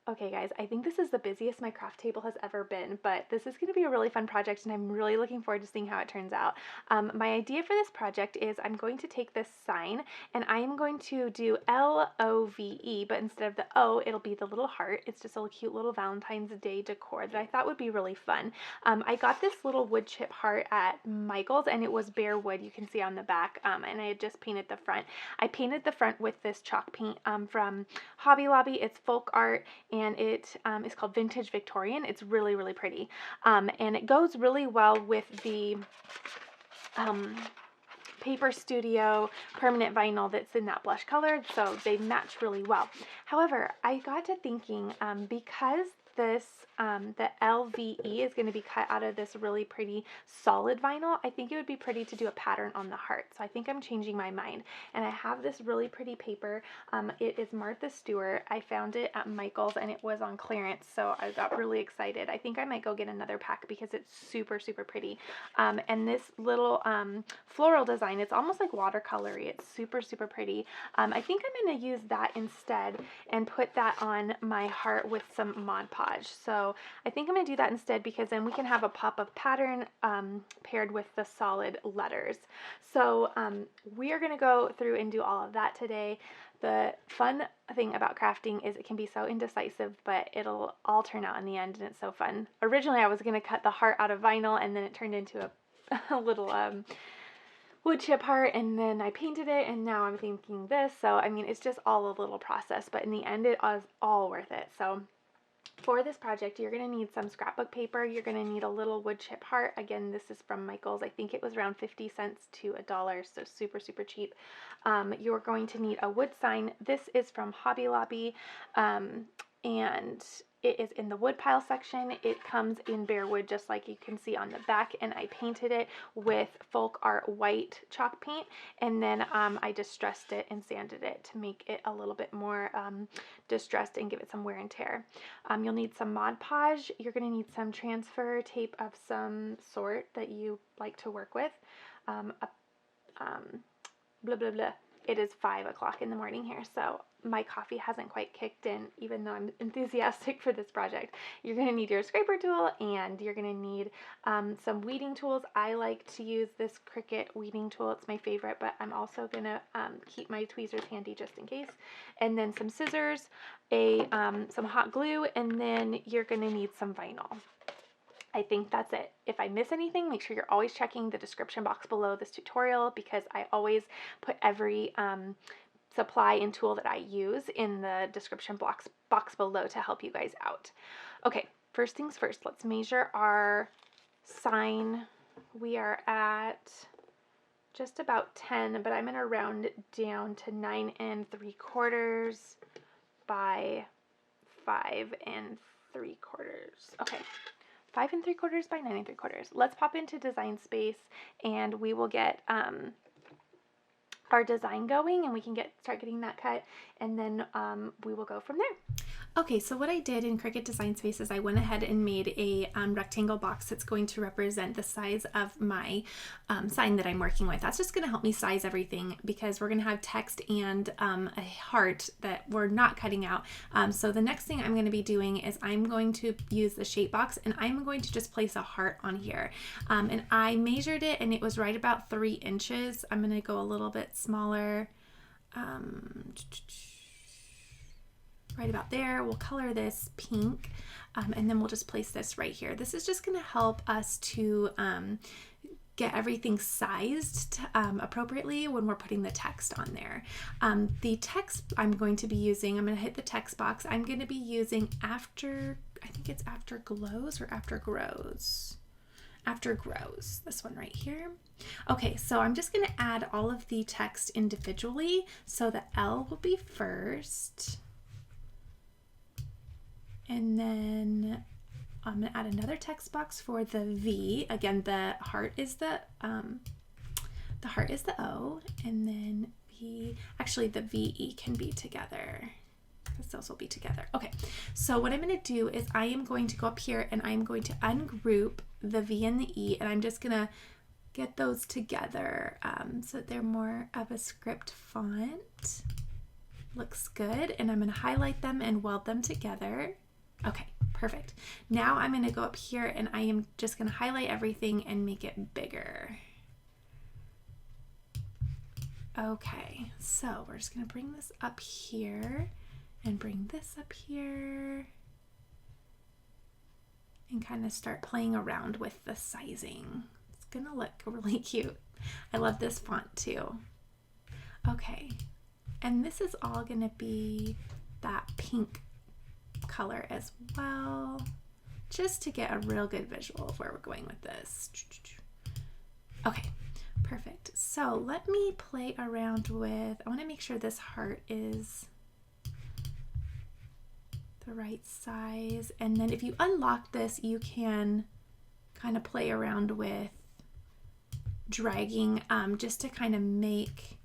Okay guys, I think this is the busiest my craft table has ever been, but this is going to be a really fun project and I'm really looking forward to seeing how it turns out. My idea for this project is I'm going to take this sign and I am going to do L-O-V-E, but instead of the O, it'll be the little heart. It's just a cute little Valentine's Day decor that I thought would be really fun. I got this little wood chip heart at Michael's and it was bare wood, you can see on the back, and I had just painted the front. I painted the front with this chalk paint from Hobby Lobby. It's folk art and it is called Vintage Victorian. It's really, really pretty. And it goes really well with the Paper Studio permanent vinyl that's in that blush color, so they match really well. However, I got to thinking, because this, the LVE is going to be cut out of this really pretty solid vinyl, I think it would be pretty to do a pattern on the heart. So I think I'm changing my mind. And I have this really pretty paper. It is Martha Stewart. I found it at Michael's and it was on clearance, so I got really excited. I think I might go get another pack because it's super, super pretty. And this little floral design, it's almost like watercolory. It's super, super pretty. I think I'm going to use that instead and put that on my heart with some Mod Podge. So I think I'm going to do that instead because then we can have a pop of pattern paired with the solid letters. So we are going to go through and do all of that today. The fun thing about crafting is it can be so indecisive, but it'll all turn out in the end, and it's so fun. Originally, I was going to cut the heart out of vinyl, and then it turned into a little wood chip heart, and then I painted it, and now I'm thinking this. So, I mean, it's just all a little process, but in the end, it is all worth it. So for this project, you're going to need some scrapbook paper. You're going to need a little wood chip heart. Again, this is from Michael's. I think it was around 50 cents to $1, so super, super cheap. You're going to need a wood sign. This is from Hobby Lobby, and it is in the wood pile section. It comes in bare wood, just like you can see on the back, and I painted it with folk art white chalk paint, and then I distressed it and sanded it to make it a little bit more distressed and give it some wear and tear. You'll need some Mod Podge. You're going to need some transfer tape of some sort that you like to work with. Blah, blah, blah. It is 5 o'clock in the morning here, so my coffee hasn't quite kicked in, even though I'm enthusiastic for this project. You're going to need your scraper tool, and you're going to need some weeding tools. I like to use this Cricut weeding tool. It's my favorite, but I'm also going to keep my tweezers handy just in case. And then some scissors, some hot glue, and then you're going to need some vinyl. I think that's it. If I miss anything, make sure you're always checking the description box below this tutorial, because I always put every supply and tool that I use in the description box below to help you guys out. Okay, first things first, let's measure our sign. We are at just about 10, but I'm going to round it down to 9 3/4 by 5 3/4. Okay. 5 3/4 by 9 3/4. Let's pop into Design Space and we will get our design going, and we can start getting that cut, and then we will go from there. Okay, so what I did in Cricut Design Space is I went ahead and made a rectangle box that's going to represent the size of my sign that I'm working with. That's just going to help me size everything, because we're going to have text and a heart that we're not cutting out. So the next thing I'm going to be doing is I'm going to use the shape box, and I'm going to just place a heart on here. And I measured it, and it was right about 3 inches. I'm going to go a little bit smaller. Right about there. We'll color this pink, and then we'll just place this right here. This is just going to help us to get everything sized appropriately when we're putting the text on there. The text I'm going to be using, I'm going to hit the text box. I'm going to be using I think it's Afterglows or Aftergrows. Aftergrows, this one right here. Okay, so I'm just going to add all of the text individually. So the L will be first. And then I'm going to add another text box for the V. Again, the heart is the O, and then actually the VE can be together, because those will be together. Okay, so what I'm going to do is I am going to go up here and I'm going to ungroup the V and the E, and I'm just going to get those together so that they're more of a script font. Looks good. And I'm going to highlight them and weld them together. Okay, perfect. Now I'm going to go up here and I am just going to highlight everything and make it bigger. Okay, so we're just going to bring this up here and bring this up here and kind of start playing around with the sizing. It's going to look really cute. I love this font too. Okay, and this is all going to be that pink color as well, just to get a real good visual of where we're going with this. Okay, perfect. So let me play around with, I want to make sure this heart is the right size. And then if you unlock this, you can kind of play around with dragging just to kind of make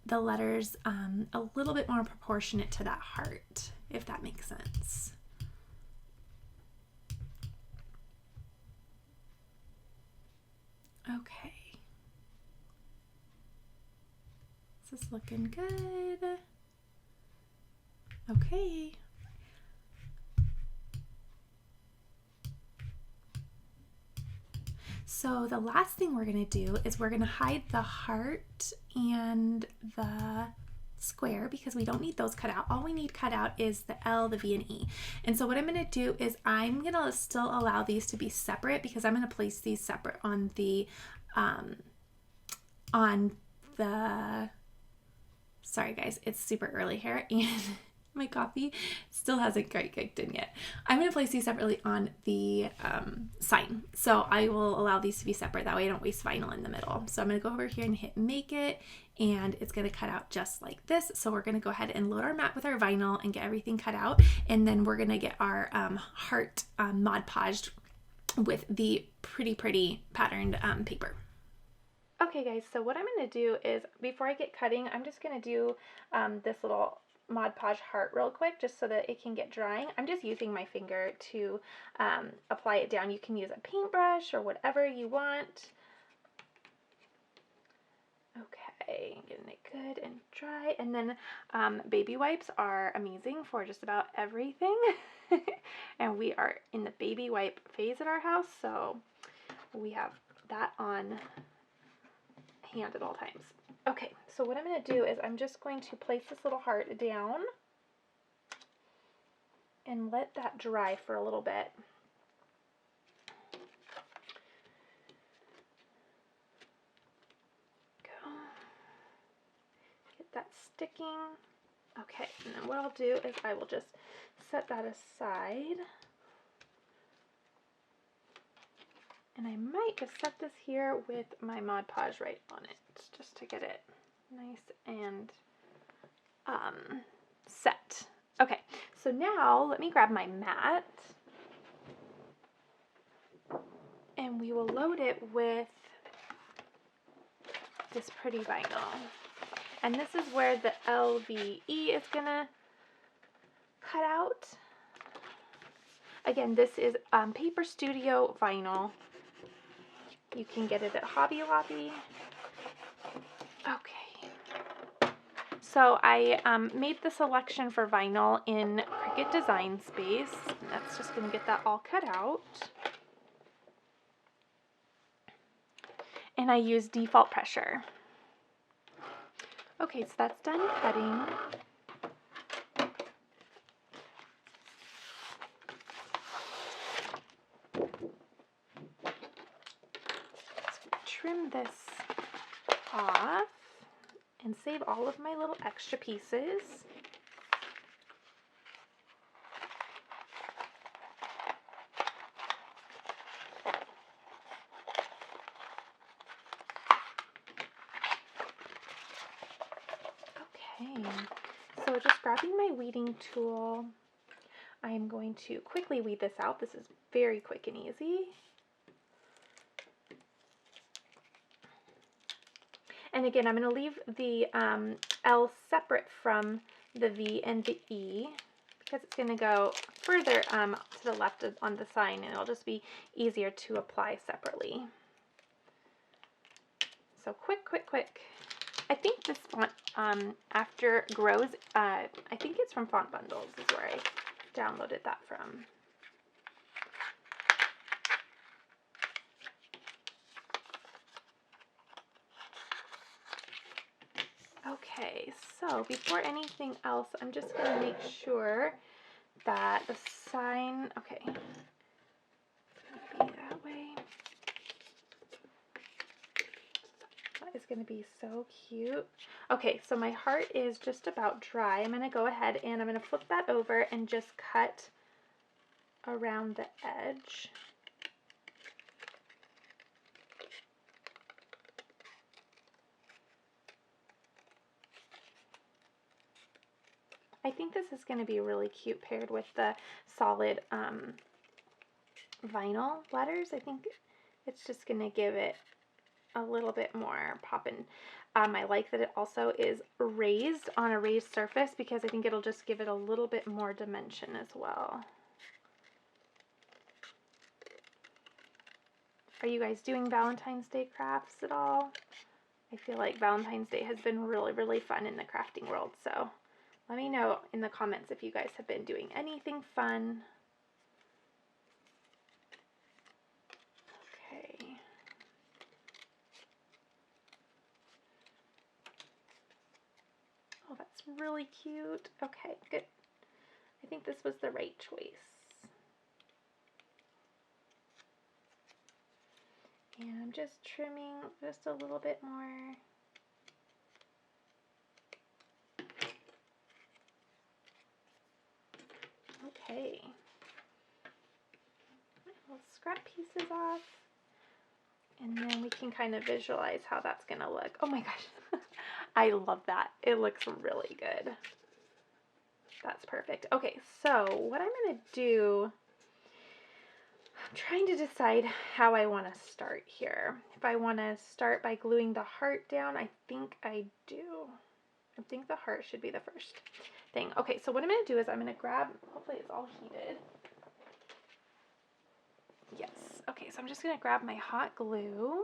the letters a little bit more proportionate to that heart, if that makes sense. Okay. This is looking good. Okay. So the last thing we're going to do is we're going to hide the heart and the square because we don't need those cut out. All we need cut out is the L, the V, and E. And so what I'm going to do is I'm going to still allow these to be separate because I'm going to place these separate on the sorry guys, it's super early here and my coffee still hasn't quite kicked in yet. I'm going to place these separately on the sign. So I will allow these to be separate. That way I don't waste vinyl in the middle. So I'm going to go over here and hit make it, and it's going to cut out just like this. So we're going to go ahead and load our mat with our vinyl and get everything cut out. And then we're going to get our heart Mod Podged with the pretty patterned paper. Okay guys, so what I'm going to do is before I get cutting, I'm just going to do this little Mod Podge heart real quick just so that it can get drying. I'm just using my finger to apply it down. You can use a paintbrush or whatever you want. Okay, getting it good and dry. And then baby wipes are amazing for just about everything. And we are in the baby wipe phase at our house, so we have that on hand at all times. Okay, so what I'm going to do is I'm just going to place this little heart down and let that dry for a little bit. Go. Get that sticking. Okay, and then what I'll do is I will just set that aside. And I might just set this here with my Mod Podge right on it, just to get it nice and set. Okay, so now let me grab my mat and we will load it with this pretty vinyl. And this is where the LVE is gonna cut out. Again, this is Paper Studio vinyl. You can get it at Hobby Lobby. Okay. So I made the selection for vinyl in Cricut Design Space. And that's just going to get that all cut out. And I use default pressure. Okay, so that's done cutting. Trim this off and save all of my little extra pieces. Okay, so just grabbing my weeding tool, I am going to quickly weed this out. This is very quick and easy. And again, I'm going to leave the L separate from the V and the E because it's going to go further to the left on the sign, and it'll just be easier to apply separately. So quick. I think this font, after grows, I think it's from Font Bundles is where I downloaded that from. Okay, so before anything else, I'm just going to make sure that the sign, okay, it's going to be that way. That is going to be so cute. Okay, so my heart is just about dry. I'm going to go ahead and I'm going to flip that over and just cut around the edge. I think this is going to be really cute paired with the solid vinyl letters. I think it's just going to give it a little bit more poppin'. I like that it also is raised on a raised surface because I think it'll just give it a little bit more dimension as well. Are you guys doing Valentine's Day crafts at all? I feel like Valentine's Day has been really, really fun in the crafting world, so let me know in the comments if you guys have been doing anything fun. Okay. Oh, that's really cute. Okay, good. I think this was the right choice. And I'm just trimming just a little bit more. Okay. We'll scrap pieces off. And then we can kind of visualize how that's going to look. Oh my gosh. I love that. It looks really good. That's perfect. Okay, so what I'm going to do, I'm trying to decide how I want to start here. If I want to start by gluing the heart down, I think I do. I think the heart should be the first thing. Okay, so what I'm going to do is I'm going to grab, hopefully it's all heated. Yes. Okay, so I'm just going to grab my hot glue.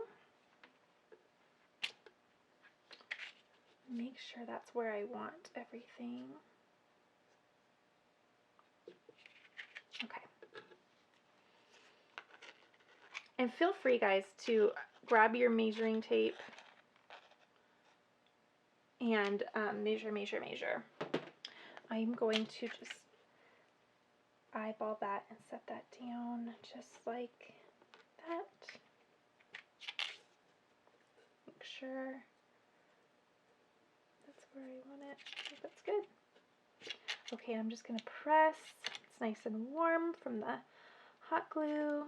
Make sure that's where I want everything. Okay. And feel free, guys, to grab your measuring tape and measure. I'm going to just eyeball that and set that down just like that. Make sure that's where I want it. I think that's good. Okay, I'm just going to press. It's nice and warm from the hot glue.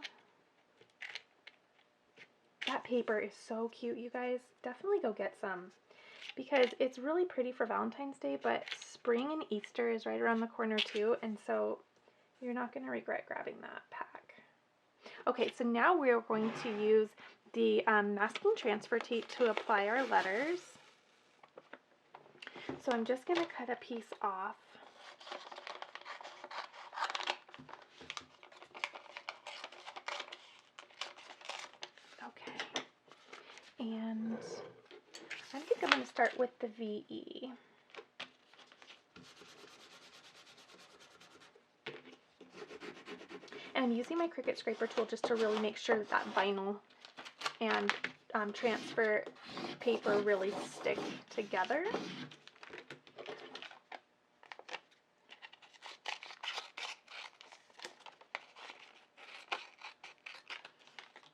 That paper is so cute, you guys. Definitely go get some because it's really pretty for Valentine's Day, but spring and Easter is right around the corner too, and so you're not going to regret grabbing that pack. Okay, so now we're going to use the masking transfer tape to apply our letters. So I'm just going to cut a piece off. Okay, and I think I'm going to start with the VE. And I'm using my Cricut scraper tool just to really make sure that that vinyl and transfer paper really stick together.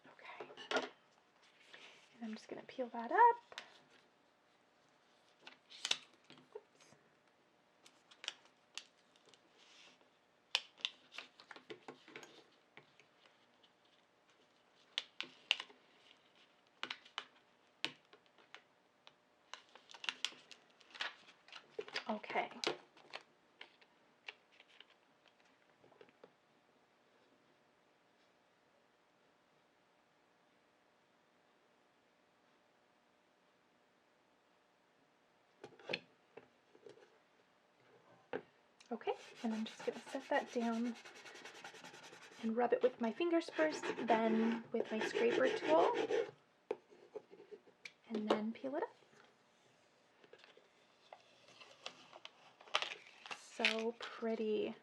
Okay. And I'm just going to peel that up. Okay. Okay, and I'm just going to set that down and rub it with my fingers first, then with my scraper tool, and then peel it up. so pretty.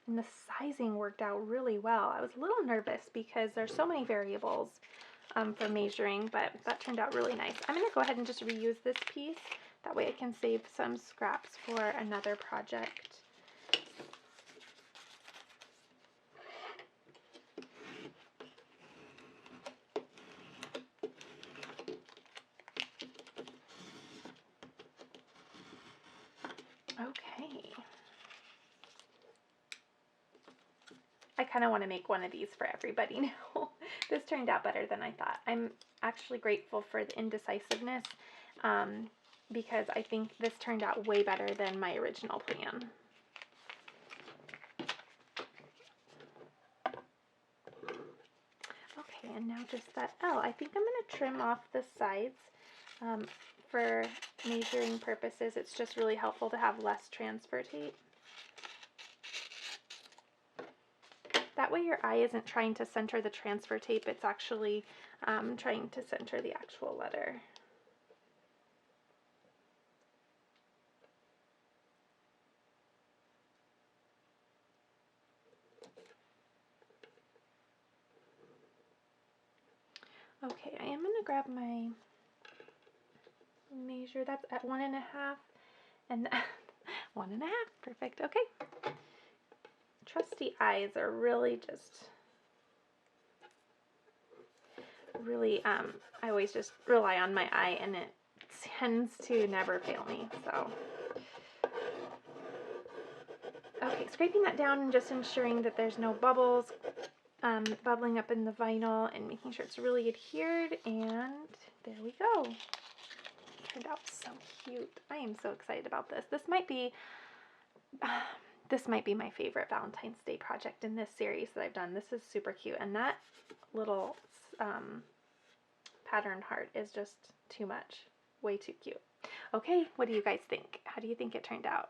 And the sizing worked out really well. I was a little nervous because there's so many variables for measuring, but that turned out really nice. I'm going to go ahead and just reuse this piece. That way I can save some scraps for another project. Okay. I kind of want to make one of these for everybody now. This turned out better than I thought. I'm actually grateful for the indecisiveness because I think this turned out way better than my original plan. Okay, and now just that L. I think I'm going to trim off the sides for measuring purposes. It's just really helpful to have less transfer tape. That way your eye isn't trying to center the transfer tape, it's actually trying to center the actual letter. Okay, I am going to grab my measure. That's at 1.5 and 1.5, perfect. Okay. Trusty eyes are really just I always just rely on my eye and it tends to never fail me. So okay, scraping that down and just ensuring that there's no bubbles bubbling up in the vinyl and making sure it's really adhered, and there we go. Turned out so cute. I am so excited about this. This might be my favorite Valentine's Day project in this series that I've done. This is super cute, and that little patterned heart is just too much. Way too cute. Okay, what do you guys think? How do you think it turned out?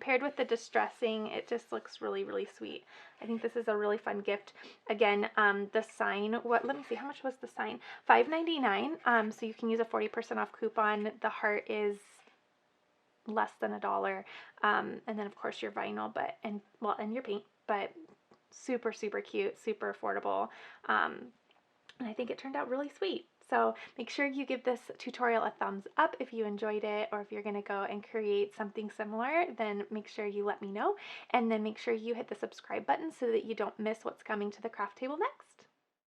Paired with the distressing, it just looks really, really sweet. I think this is a really fun gift. Again, the sign, let me see, how much was the sign? $5.99, so you can use a 40% off coupon. The heart is less than $1, and then of course your vinyl, and your paint, but super, super cute, super affordable, and I think it turned out really sweet. So make sure you give this tutorial a thumbs up if you enjoyed it, or if you're going to go and create something similar, then make sure you let me know, and then make sure you hit the subscribe button so that you don't miss what's coming to the craft table next.